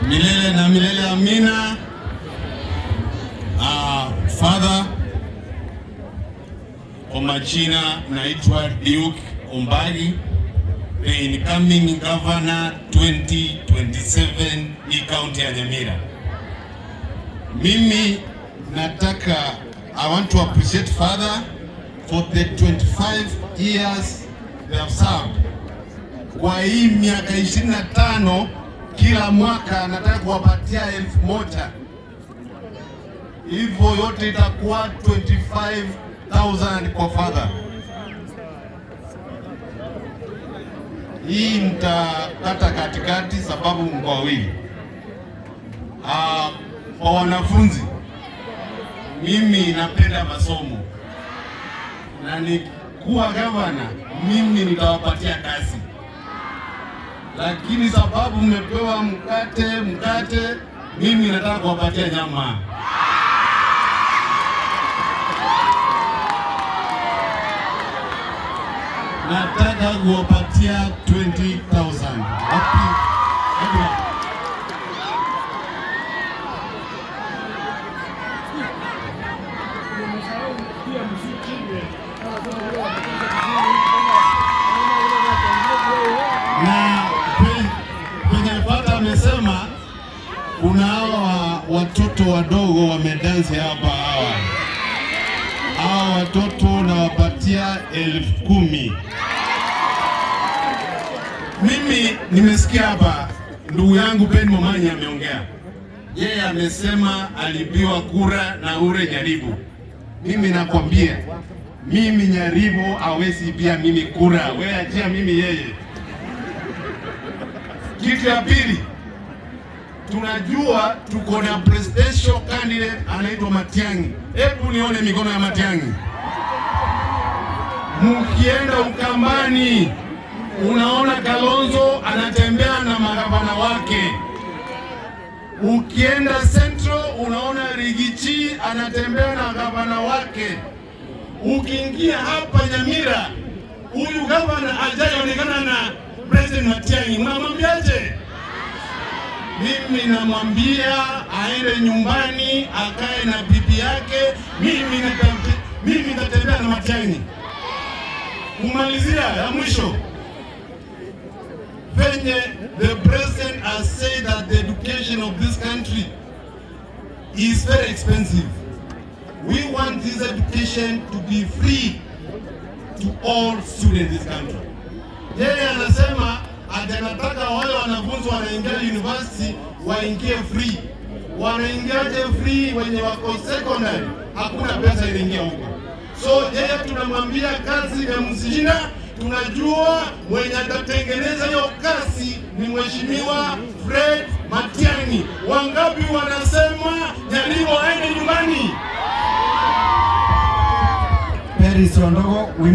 Milele na milele amina. Father, kwa majina naitwa Duke Ombagi, the incoming governor 2027 hii county ya Nyamira. Mimi nataka, I want to appreciate Father for the 25 years they have served. Kwa hii miaka 25 kila mwaka nataka kuwapatia 1,000. Hivyo yote itakuwa 25,000 kwa Father. Hii mtakata katikati sababu mko wawili. Kwa wanafunzi, mimi napenda masomo na nikuwa gavana, mimi nitawapatia kazi, lakini sababu mmepewa mkate, mimi nataka kuwapatia nyama. Nataka kuwapatia 20,000. Na kwenye Father amesema kuna hawa watoto wadogo wamedansi hapa hawa watoto nawapatia 10,000. Mimi nimesikia hapa ndugu yangu Ben Momanyi ameongea. Yeye amesema alibiwa kura na ure Nyaribo. Mimi nakwambia, mimi Nyaribo hawezi pia mimi kura. Wewe achia mimi yeye. Kitu ya pili, tunajua tuko na presidential candidate anaitwa Matiang'i. Hebu nione mikono ya Matiang'i. Mkienda Ukambani unaona Kalonzo anatembea na magavana wake. Ukienda Central unaona Rigichi anatembea na gavana wake. Ukiingia hapa Nyamira, huyu gavana hajaonekana na President Matiang'i. Mnamwambiaje? Mimi namwambia aende nyumbani akae na bibi yake. Mimi nitatembea na Matiang'i. Kumalizia ya mwisho, the president has said that the education of this country is very expensive. We want this education to be free to all students in this country. Yeye anasema anataka wale wanafunzi wanaingia university waingie free. Wanaingiaje free? Wenye wako secondary hakuna pesa inaingia huko. So yeye tunamwambia kazi ya msijina. Tunajua mwenye atatengeneza hiyo kazi ni Mheshimiwa Fred Matiang'i. Wangapi wanasema Nyaribo aende nyumbani? Paris Wandogo women.